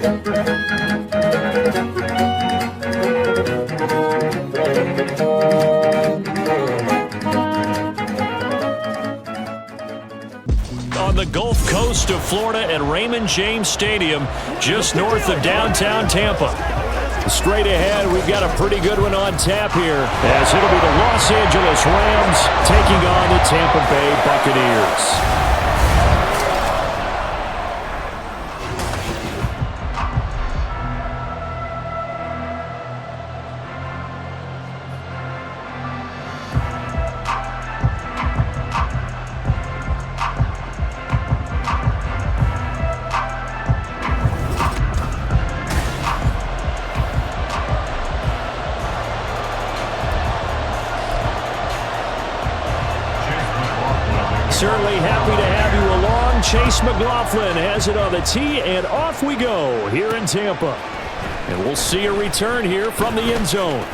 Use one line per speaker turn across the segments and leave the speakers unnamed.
On the Gulf Coast of Florida at Raymond James Stadium, just north of downtown Tampa. Straight ahead, we've got a pretty good one on tap here, as it'll be the Los Angeles Rams taking on the Tampa Bay Buccaneers. Certainly happy to have you along. Chase McLaughlin has it on the tee, and off we go here in Tampa. And we'll see a return here from the end zone.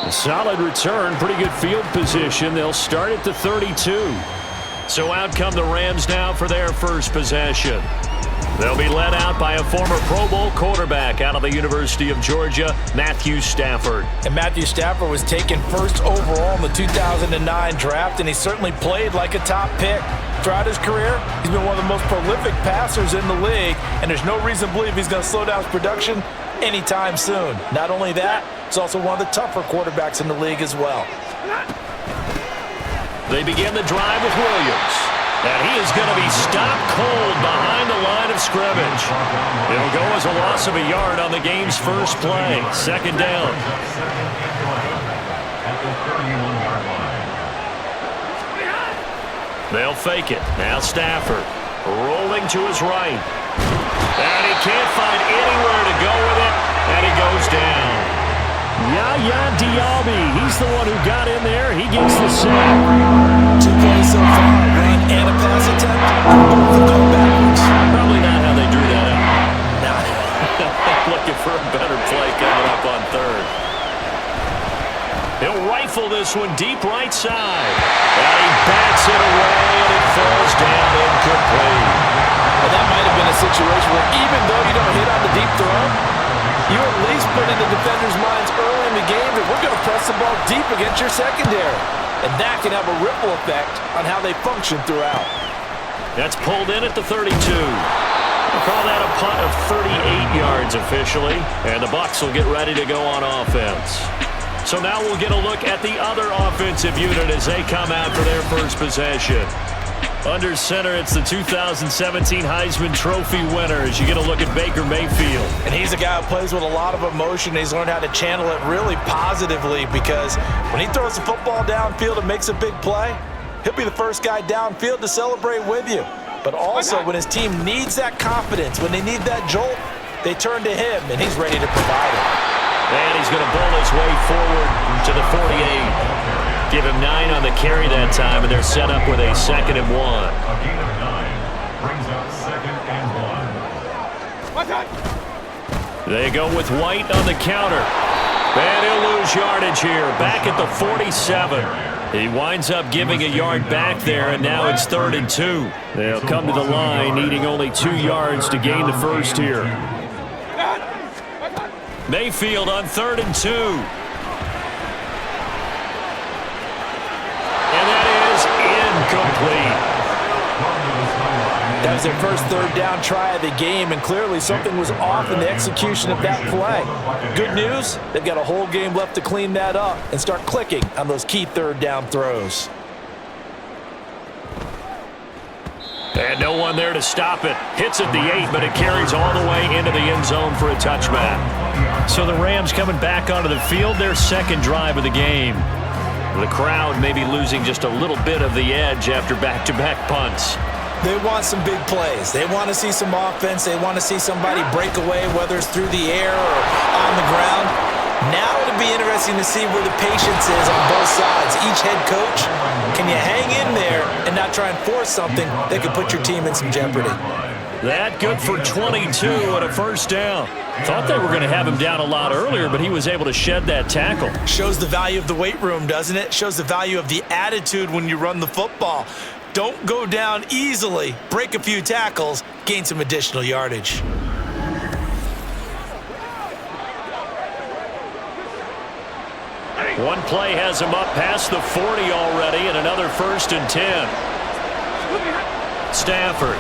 A solid return, pretty good field position. They'll start at the 32. So out come the Rams now for their first possession. They'll be led out by a former Pro Bowl quarterback out of the University of Georgia, Matthew Stafford.
And Matthew Stafford was taken first overall in the 2009 draft, and he certainly played like a top pick. Throughout his career, he's been one of the most prolific passers in the league, and there's no reason to believe he's going to slow down his production anytime soon. Not only that, he's also one of the tougher quarterbacks in the league as well.
They begin the drive with Williams. And he is going to be stopped cold behind the line of scrimmage. It'll go as a loss of a yard on the game's first play. Second down. They'll fake it. Now Stafford rolling to his right. And he can't find anywhere to go with it. And he goes down. Yaya Diaby, he's the one who got in there. He gets the sack.
2 plays so far, run and a pass attempt. Both go backwards.
Probably not how they drew that up. Looking for a better play coming up on third. He'll rifle this one deep right side. And he bats it away, and it falls down incomplete.
Well, that might have been a situation where even though you don't hit on the deep throw, you at least put in the defender's minds early in the game that we're going to press the ball deep against your secondary. And that can have a ripple effect on how they function throughout.
That's pulled in at the 32. We'll call that a punt of 38 yards officially. And the Bucs will get ready to go on offense. So now we'll get a look at the other offensive unit as they come out for their first possession. Under center, it's the 2017 Heisman Trophy winner as you get a look at Baker Mayfield.
And he's a guy who plays with a lot of emotion. He's learned how to channel it really positively because when he throws the football downfield and makes a big play, he'll be the first guy downfield to celebrate with you. But also when his team needs that confidence, when they need that jolt, they turn to him, and he's ready to provide it.
And he's going to bowl his way forward to the 48. Give him 9 on the carry that time, and they're set up with a 2nd and 1.
A gain of 9 brings up 2nd and 1.
They go with White on the counter. And he'll lose yardage here, back at the 47. He winds up giving a yard back there, and now it's 3rd and 2. They'll come to the line, needing only 2 yards to gain the first here. Mayfield on 3rd and 2. Complete.
That was their first 3rd down try of the game, and clearly something was off in the execution of that play. Good news, they've got a whole game left to clean that up and start clicking on those key 3rd down throws.
And no one there to stop it. Hits at the 8, but it carries all the way into the end zone for a touchback. So the Rams coming back onto the field, their 2nd drive of the game. The crowd may be losing just a little bit of the edge after back-to-back punts.
They want some big plays. They want to see some offense. They want to see somebody break away, whether it's through the air or on the ground. Now it'll be interesting to see where the patience is on both sides. Each head coach, can you hang in there and not try and force something that could put your team in some jeopardy?
That good for 22 and a first down. Thought they were going to have him down a lot earlier, but he was able to shed that tackle.
Shows the value of the weight room, doesn't it? Shows the value of the attitude when you run the football. Don't go down easily. Break a few tackles, gain some additional yardage.
One play has him up past the 40 already, and another 1st and 10. Stafford.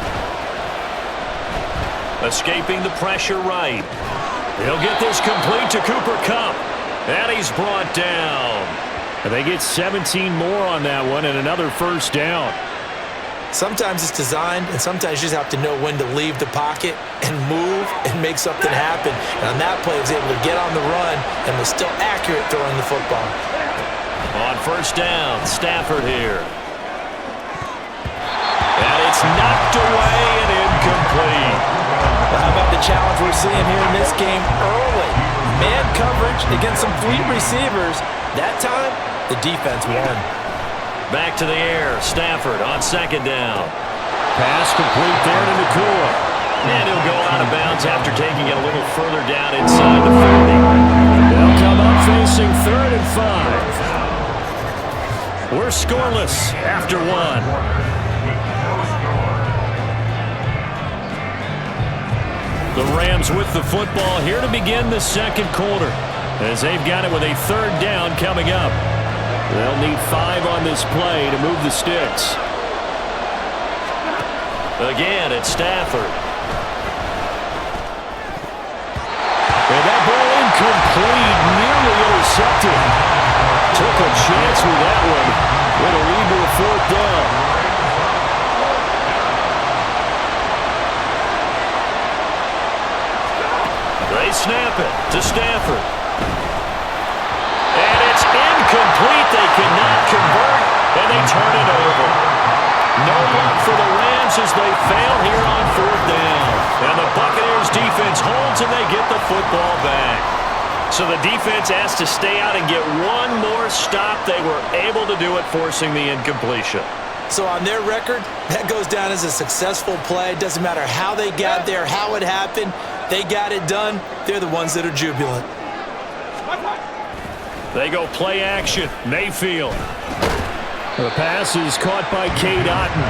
Escaping the pressure right. He'll get this complete to Cooper Kupp. And he's brought down. And they get 17 more on that one and another 1st down.
Sometimes it's designed, and sometimes you just have to know when to leave the pocket and move and make something happen. And on that play, he was able to get on the run and was still accurate throwing the football.
On 1st down, Stafford here. And it's knocked away and incomplete.
Well, how about the challenge we're seeing here in this game early? Man coverage against some fleet receivers. That time, the defense won.
Back to the air. Stafford on 2nd down. Pass complete there to Nakua. And he'll go out of bounds after taking it a little further down inside the 40. They'll come up facing 3rd and 5. We're scoreless after 1. The Rams with the football here to begin the 2nd quarter, as they've got it with a 3rd down coming up. They'll need 5 on this play to move the sticks. Again, it's Stafford. And that ball incomplete, nearly intercepted. Took a chance with that one. With a lead to a 4th down. They snap it to Stafford. And it's incomplete. They cannot convert, and they turn it over. No luck for the Rams as they fail here on 4th down. And the Buccaneers defense holds, and they get the football back. So the defense has to stay out and get one more stop. They were able to do it, forcing the incompletion.
So on their record, that goes down as a successful play. It doesn't matter how they got there, how it happened. They got it done. They're the ones that are jubilant.
They go play action. Mayfield. The pass is caught by Cade Otton.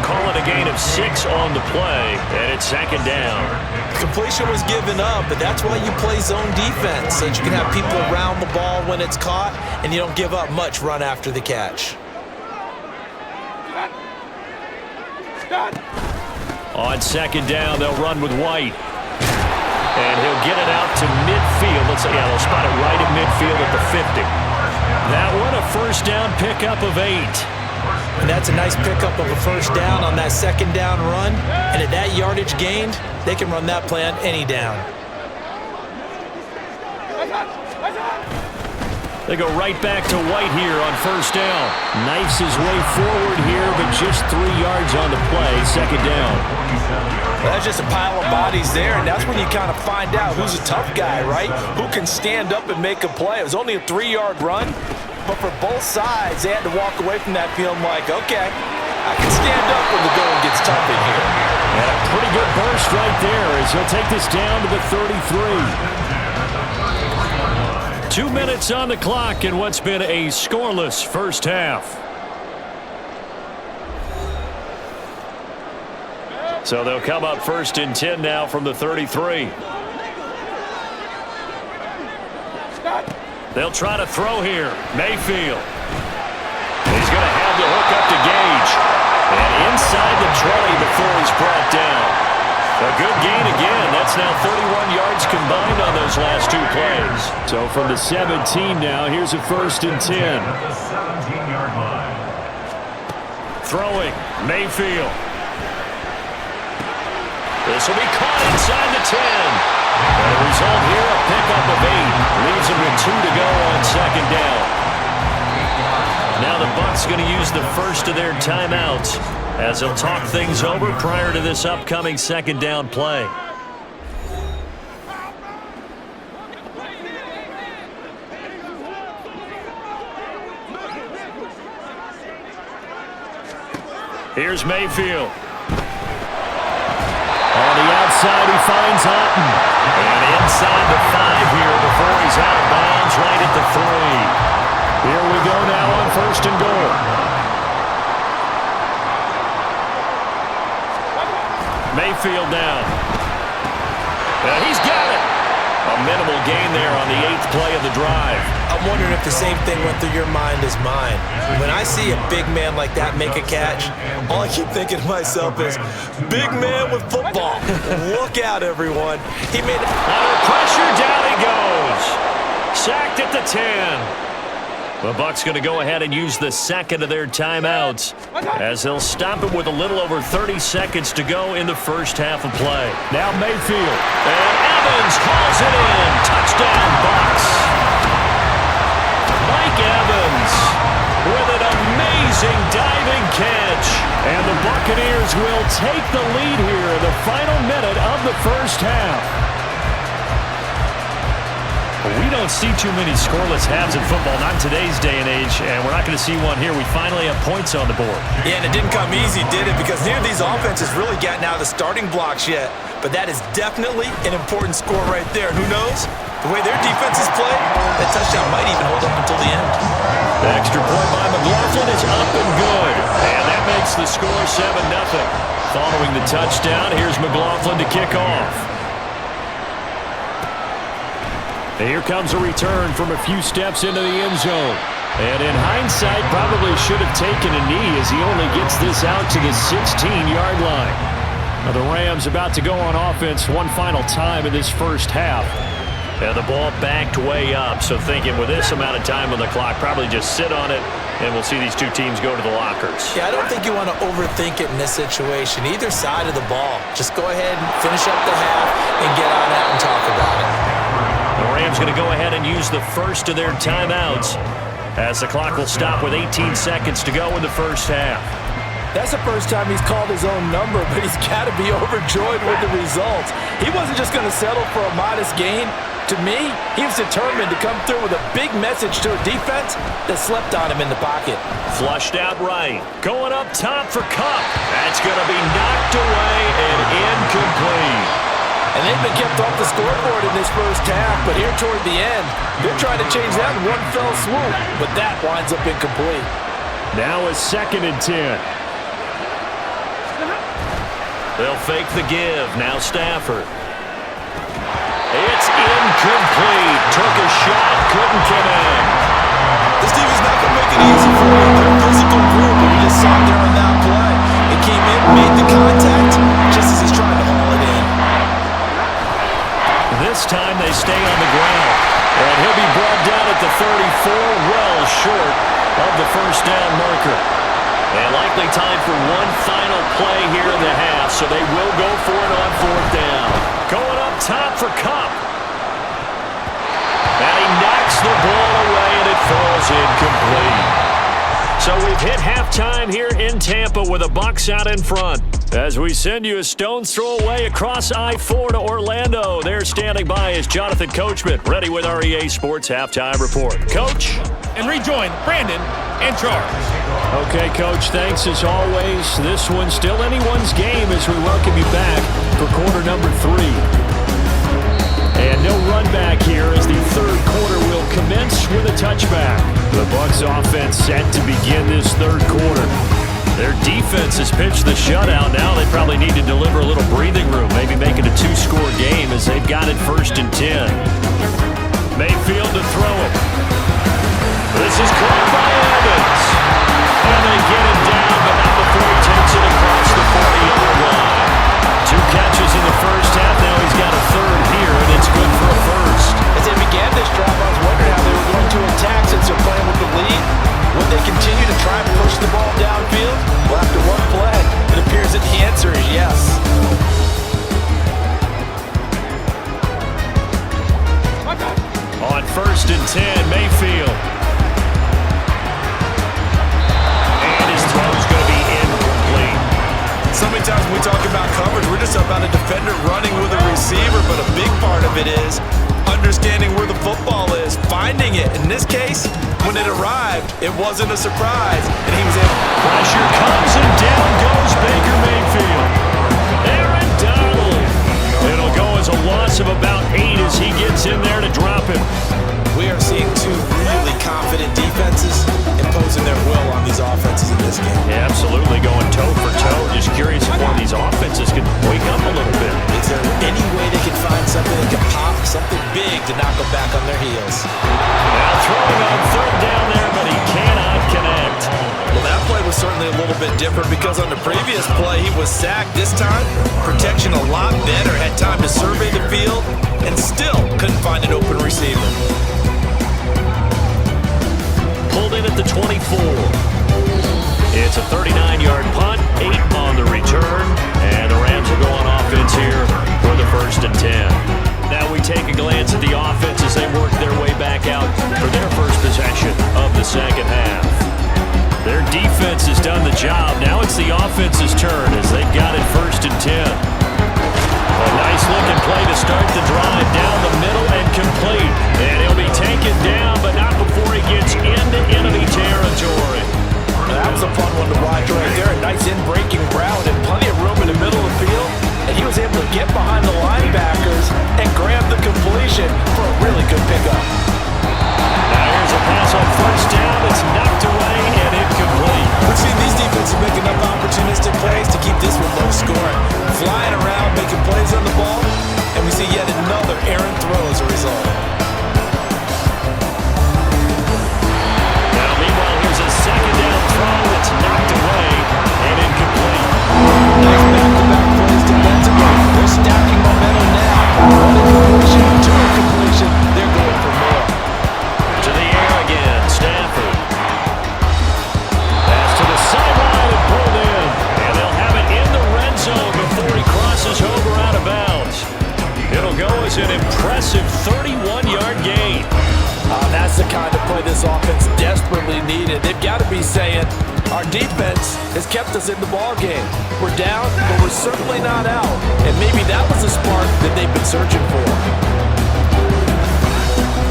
Call it a gain of 6 on the play, and it's 2nd down.
Completion was given up, but that's why you play zone defense, so that you can have people around the ball when it's caught, and you don't give up much run after the catch.
On 2nd down, they'll run with White. And he'll get it out to midfield. They'll spot it right at midfield at the 50. That one, a 1st down pickup of 8.
And that's a nice pickup of a 1st down on that 2nd down run. And at that yardage gained, they can run that play on any down.
They go right back to White here on 1st down. Knifes his way forward here, but just 3 yards on the play, 2nd down.
That's just a pile of bodies there, and that's when you kind of find out who's a tough guy, right? Who can stand up and make a play. It was only a 3-yard run, but for both sides, they had to walk away from that feeling like, okay, I can stand up when the going gets tough in here.
And a pretty good burst right there as he'll take this down to the 33. 2 minutes on the clock in what's been a scoreless 1st half. So they'll come up 1st and 10 now from the 33. They'll try to throw here. Mayfield. He's going to have to hook up to Gage. And inside the 20 before he's brought down. A good gain again. That's now 31 yards combined on those last 2 plays. So from the 17 now, here's a 1st and 10.
The 17-yard line.
Throwing. Mayfield. This will be caught inside the 10. And the result here, a pickup of 8. Leaves him with 2 to go on 2nd down. Now the Bucs going to use the first of their timeouts as they'll talk things over prior to this upcoming 2nd down play. Here's Mayfield. On the outside, he finds Otton. And inside the 5 here before he's out of bounds right at the 3. Here we go now on 1st and goal. Mayfield down. He's got it. A minimal gain there on the 8th play of the drive.
I'm wondering if the same thing went through your mind as mine. When I see a big man like that make a catch, all I keep thinking to myself is, big man with football. Look out, everyone. He made it.
Under pressure, down he goes. Sacked at the 10. The Bucs going to go ahead and use the second of their timeouts as they'll stop it with a little over 30 seconds to go in the first half of play. Now Mayfield. And Evans calls it in. Touchdown, Bucs. Mike Evans with an amazing diving catch. And the Buccaneers will take the lead here in the final minute of the first half. We don't see too many scoreless halves in football, not in today's day and age, and we're not going to see one here. We finally have points on the board.
Yeah, and it didn't come easy, did it? Because neither of these offenses really gotten out of the starting blocks yet. But that is definitely an important score right there. And who knows? The way their defenses play, that touchdown might even hold up until the end.
The extra point by McLaughlin is up and good. And that makes the score 7-0. Following the touchdown, here's McLaughlin to kick off. Here comes a return from a few steps into the end zone. And in hindsight, probably should have taken a knee as he only gets this out to the 16-yard line. Now the Rams about to go on offense one final time in this first half. And the ball backed way up, so thinking with this amount of time on the clock, probably just sit on it, and we'll see these two teams go to the lockers.
Yeah, I don't think you want to overthink it in this situation. Either side of the ball. Just go ahead and finish up the half and get on out and talk about it.
The Rams going to go ahead and use the first of their timeouts as the clock will stop with 18 seconds to go in the first half.
That's the first time he's called his own number, but he's got to be overjoyed with the results. He wasn't just going to settle for a modest gain. To me, he was determined to come through with a big message to a defense that slept on him in the pocket.
Flushed out right. Going up top for Kupp. That's going to be knocked away and incomplete.
And they've been kept off the scoreboard in this first half, but here toward the end, they're trying to change that in one fell swoop, but that winds up incomplete.
Now a 2nd and 10. They'll fake the give. Now Stafford. It's incomplete. Took a shot, couldn't connect.
This team is not going to make it easy for you. They're a physical group, and we just saw there on that play. It came in, made the contact, just as he's trying to haul it in.
This time they stay on the ground. And he'll be brought down at the 34, well short of the first down marker. And likely time for one final play here in the half, so they will go for it on 4th down. Going up top for Kupp. And he knocks the ball away, and it falls incomplete. So we've hit halftime here in Tampa with the Bucs out in front. As we send you a stone's throw away across I-4 to Orlando. There standing by is Jonathan Coachman, ready with our EA Sports Halftime Report. Coach?
And rejoin Brandon and Charles.
Okay, Coach, thanks as always. This one's still anyone's game as we welcome you back for quarter number 3. And no run back here as the third quarter will commence with a touchback. The Bucs offense set to begin this third quarter. Their defense has pitched the shutout. Now they probably need to deliver a little breathing room, maybe make it a 2-score game as they've got it 1st and 10. Mayfield to throw it. This is caught by Evans. And they get it down, but not before he takes it across the 40-yard line. 2 catches in the first half. Now he's got a third here, and it's good for a first.
As they began this drive, I was wondering how they were going to attack since they're playing with the lead. Would they continue to try and push the ball downfield? Well, after one play, it appears that the answer is yes.
On 1st and 10, Mayfield. And his throw's going to be incomplete.
So many times when we talk about coverage, we're just about a defender running with a receiver, but a big part of it is understanding where the football is, finding it. In this case, when it arrived, it wasn't a surprise, and he was able.
Pressure comes and down goes Baker Mayfield. Aaron Donald. It'll go as a loss of about 8 as he gets in there to drop him.
We are seeing 2 really confident defenses imposing their will on these offenses in this game.
Yeah, absolutely, going toe for toe. Just curious if one of these offenses could wake
to knock them back on their heels.
Now throwing on third down there, but he cannot connect.
Well, that play was certainly a little bit different because on the previous play, he was sacked. This time, protection a lot better. Had time to survey the field and still couldn't find an open receiver.
Pulled in at the 24. It's a 39-yard punt, 8 on the return, and the Rams will go on offense here for the 1st and 10. Now we take a glance at the offense as they work their way back out for their first possession of the second half. Their defense has done the job. Now it's the offense's turn as they've got it 1st and 10. A nice-looking play to start the drive down the middle and complete. And he'll be taken down, but not before he gets into enemy territory.
That was a fun one to watch right there. A nice in-breaking route and plenty of room in the middle of the field. And he was able to get behind the linebackers and grab the completion for a really good pickup.
Now here's a pass on 1st down. It's knocked away and incomplete.
We've seen these defenses make enough opportunistic plays to keep this one low scoring. Flying around, making plays on the ball, and we see yet another errant throw as a result.
Now meanwhile, here's a 2nd down throw that's knocked away and incomplete.
Nice back-to-back plays defensively. They're stacking momentum now. One incompletion, 2 incompletion. They're going for more.
To the air again, Stafford. Pass to the sideline and pulled in. And they'll have it in the red zone before he crosses over out of bounds. It'll go as an impressive 31-yard gain.
That's the kind of play this offense desperately needed. They've got to be saying, our defense has kept us in the ballgame. We're down, but we're certainly not out. And maybe that was the spark that they've been searching for.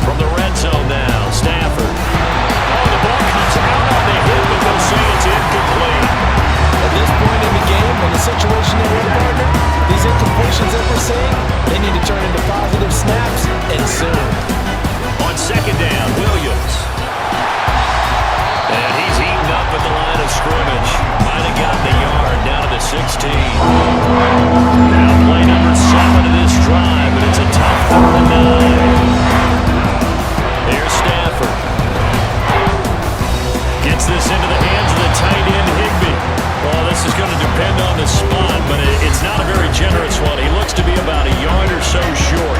From the red zone now, Stafford. Oh, the ball comes out on the hip, but they'll say it's incomplete.
At this point in the game, in the situation they're in, partner, these incompletions that we're seeing, they need to turn into positive snaps, and soon.
On 2nd down, Williams. And he's eaten up at the line of scrimmage. Might have gotten the yard down to the 16. Now play number 7 of this drive, but it's a tough 3rd and 9. Here's Stafford. Gets this into the hands of the tight end, Higbee. Well, this is going to depend on the spot, but it's not a very generous one. He looks to be about a yard or so short.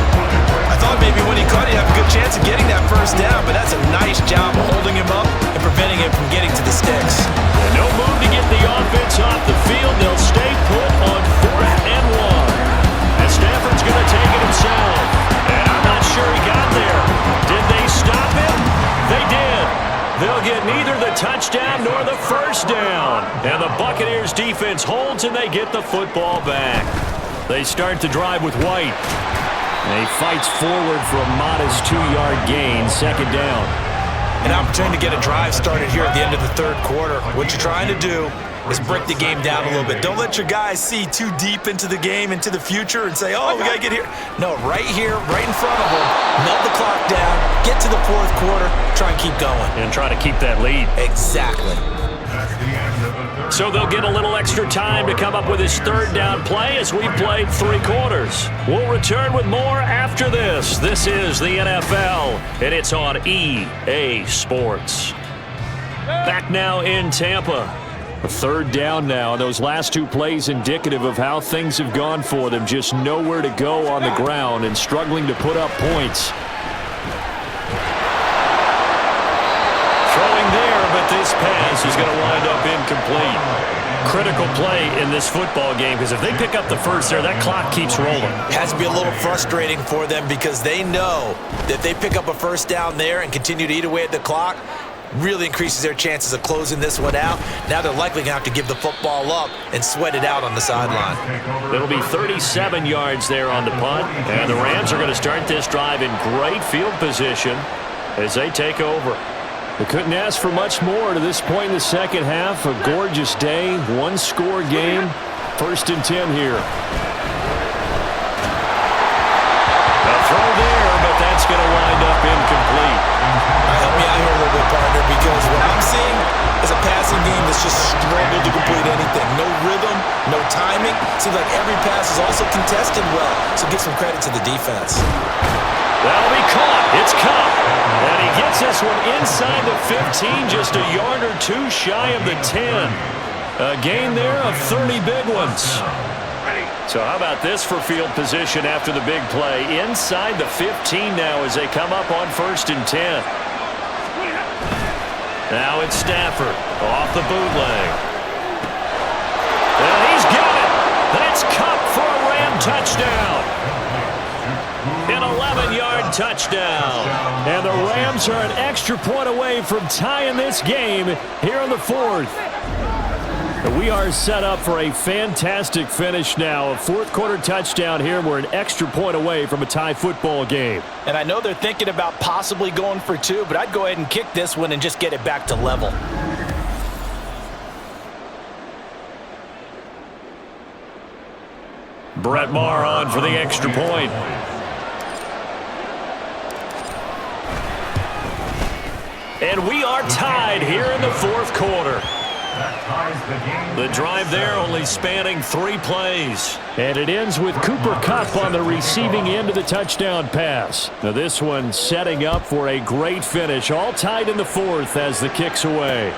I thought maybe when he caught, he'd have a good chance of getting that 1st down, but that's a nice job of holding him up and preventing him from getting to the sticks.
And no move to get the offense off the field. They'll stay put on 4th and 1. And Stafford's going to take it himself. And I'm not sure he got there. Did they stop him? They did. They'll get neither the touchdown nor the 1st down. And the Buccaneers defense holds and they get the football back. They start the drive with White. And he fights forward for a modest 2-yard gain, 2nd down.
An opportunity to get a drive started here at the end of the 3rd quarter. What you're trying to do is break the game down a little bit. Don't let your guys see too deep into the game, into the future, and say, oh, we got to get here. No, right here, right in front of them, melt the clock down, get to the 4th quarter, try and keep going.
And try to keep that lead.
Exactly.
So they'll get a little extra time to come up with his 3rd down play as we've played 3 quarters. We'll return with more after this. This is the NFL, and it's on EA Sports. Back now in Tampa. A 3rd down now. Those last 2 plays indicative of how things have gone for them. Just nowhere to go on the ground and struggling to put up points. Throwing there, but this pass is going to wind up incomplete. Critical play in this football game because if they pick up the 1st there, that clock keeps rolling.
It has to be a little frustrating for them because they know that they pick up a 1st down there and continue to eat away at the clock, really increases their chances of closing this one out. Now they're likely going to have to give the football up and sweat it out on the sideline.
It'll be 37 yards there on the punt, and the Rams are going to start this drive in great field position as they take over. They couldn't ask for much more to this point in the second half. A gorgeous day, 1-score game, 1st and 10 here. A throw there, but that's going to wind up incomplete.
Help me out here a little bit, partner, because what I'm seeing is a passing game that's just struggled to complete anything. No rhythm, no timing. Seems like every pass is also contested well, so give some credit to the defense.
That'll be caught. It's Cup. And he gets this one inside the 15, just a yard or two shy of the 10. A gain there of 30 big ones. So how about this for field position after the big play? Inside the 15 now as they come up on 1st and 10. Now it's Stafford off the bootleg. And he's got it. That's Cup for a Ram touchdown. An 11-yard touchdown. And the Rams are an extra point away from tying this game here in the 4th. We are set up for a fantastic finish now. A 4th-quarter touchdown here. We're an extra point away from a tie football game.
And I know they're thinking about possibly going for 2, but I'd go ahead and kick this one and just get it back to level.
Brett Maher on for the extra point. And we are tied here in the 4th quarter. The drive there only spanning 3 plays. And it ends with Cooper Kupp on the receiving end of the touchdown pass. Now this one setting up for a great finish. All tied in the 4th as the kick's away.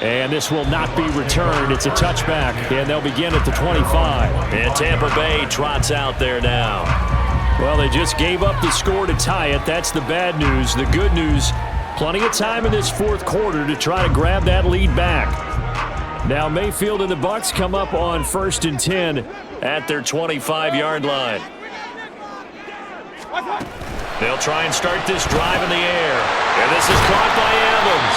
And this will not be returned. It's a touchback, and they'll begin at the 25. And Tampa Bay trots out there now. Well, they just gave up the score to tie it. That's the bad news. The good news, plenty of time in this 4th quarter to try to grab that lead back. Now Mayfield and the Bucs come up on 1st and 10 at their 25-yard line. They'll try and start this drive in the air. And this is caught by Evans.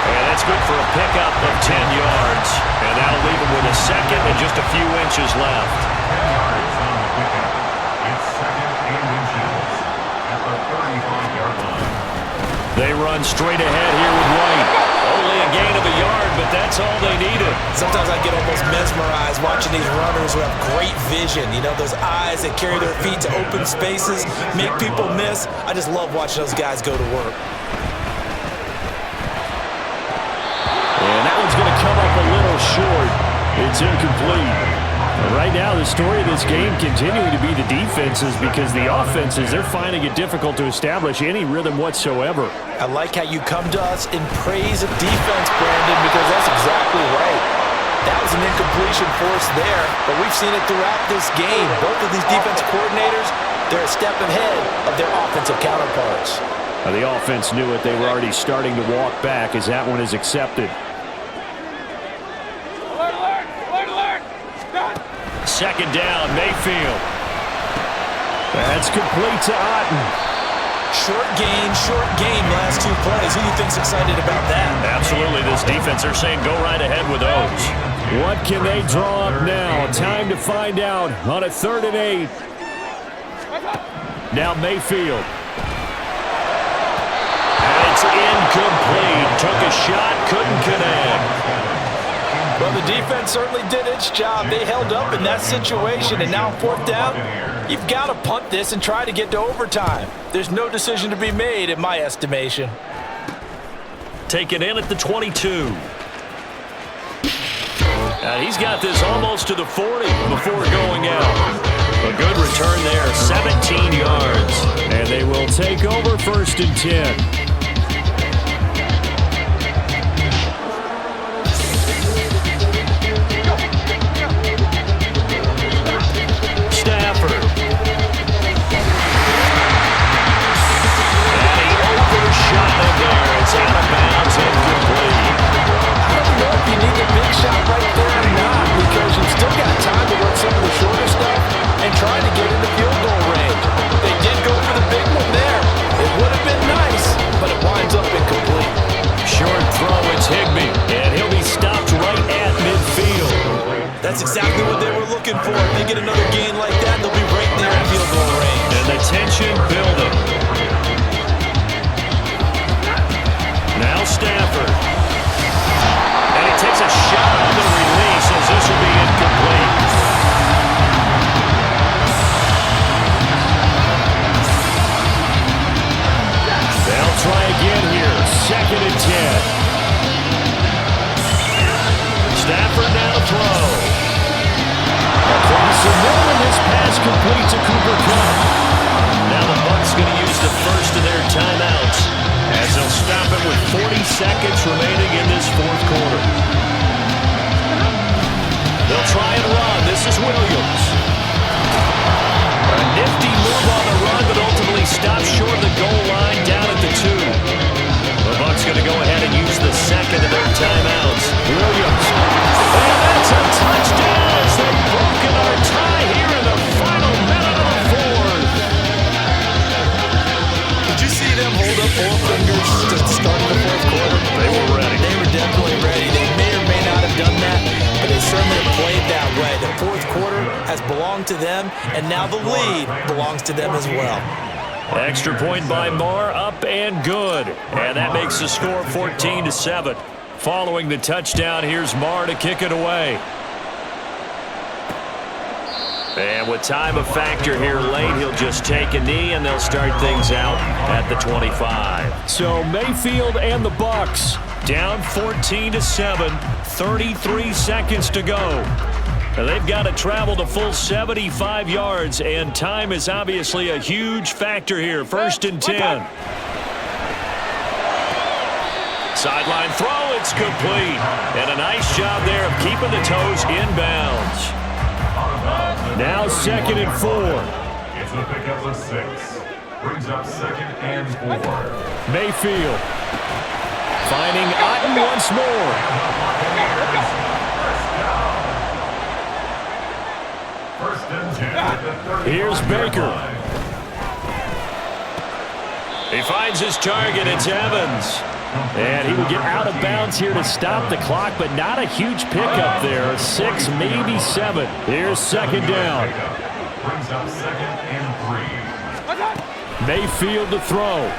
And that's good for a pickup of 10 yards. And that'll leave him with a second and just a few inches left.
10 yards on the pickup. It's 2nd and inches at the 35-yard line.
They run straight ahead here with White. Only a gain of a yard, but that's all they needed.
Sometimes I get almost mesmerized watching these runners who have great vision. You know, those eyes that carry their feet to open spaces, make people miss. I just love watching those guys go to work.
And that one's going to come up a little short. It's incomplete. Right now, the story of this game continuing to be the defenses because the offenses, they're finding it difficult to establish any rhythm whatsoever.
I like how you come to us in praise of defense, Brandon, because that's exactly right. That was an incompletion force there, but we've seen it throughout this game. Both of these defense coordinators, they're a step ahead of their offensive counterparts.
The offense knew it. They were already starting to walk back as that one is accepted. Second down, Mayfield. That's complete to Otten.
Short game, last 2 plays. Who do you think's excited about that?
Absolutely, this defense, they're saying go right ahead with those. What can they draw up now? Time to find out on a 3rd and 8. Now Mayfield. And it's incomplete. Took a shot, couldn't connect.
Well, the defense certainly did its job. They held up in that situation, and now 4th down, you've got to punt this and try to get to overtime. There's no decision to be made, in my estimation.
Taken in at the 22. And he's got this almost to the 40 before going out. A good return there, 17 yards. And they will take over 1st and 10. It's out of bounds, incomplete.
I don't know if you need the big shot right there or not, because you've still got time to run some of the shorter stuff and try to get into field goal range. They did go for the big one there. It would have been nice, but it winds up incomplete.
Short throw, it's Higbee, and he'll be stopped right at midfield.
That's exactly what they were looking for. If they get another gain like that, they'll be right there in field goal range.
And the tension building. Now Stafford. And he takes a shot on the release as this will be incomplete. They'll try again here. 2nd and 10. Stafford now to throw. Across the middle, and this pass complete to Cooper Kupp. Now the seconds remaining in this fourth quarter. They'll try and run. This is Williams. A nifty move on the run, but ultimately stops short of the goal line down at the 2. The Bucs going to go ahead and use the second of their timeouts. Williams. And that's a touchdown as they've broken our tie here in the final minute of the fourth.
Did you see them hold up both fingers to start the fourth quarter?
They were ready.
They were definitely ready. They may or may not have done that, but they certainly have played that way. The fourth quarter has belonged to them, and now the lead belongs to them as well.
Extra point by Marr, up and good. And that makes the score 14-7. Following the touchdown, here's Marr to kick it away. And with time a factor here late, he'll just take a knee, and they'll start things out at the 25. So Mayfield and the Bucs down 14-7, 33 seconds to go. Now they've got to travel the full 75 yards, and time is obviously a huge factor here. 1st and 10. Sideline throw, it's complete. And a nice job there of keeping the toes inbounds. Now 2nd and 4.
It's a pickup of 6. Brings up 2nd and 4.
Mayfield finding Otten once more. Here's Baker. He finds his target. It's Evans. And he will get out of bounds here to stop the clock, but not a huge pickup there. 6, maybe 7. Here's 2nd down.
Brings up 2nd and 3.
Mayfield to throw.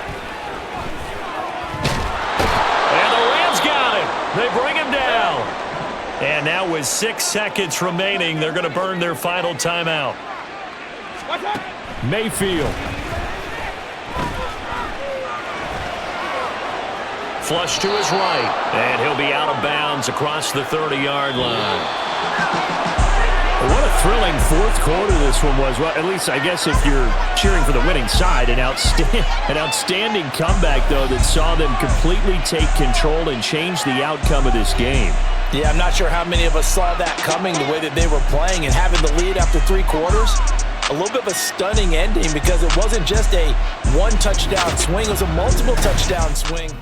And the Rams got him. They bring him down. And now with 6 seconds remaining, they're going to burn their final timeout. Mayfield. Flush to his right. And he'll be out of bounds across the 30-yard line. What a thrilling fourth quarter this one was. Well, at least I guess if you're cheering for the winning side, an outstanding comeback, though, that saw them completely take control and change the outcome of this game.
Yeah, I'm not sure how many of us saw that coming, the way that they were playing and having the lead after 3 quarters. A little bit of a stunning ending because it wasn't just a one touchdown swing, it was a multiple touchdown swing.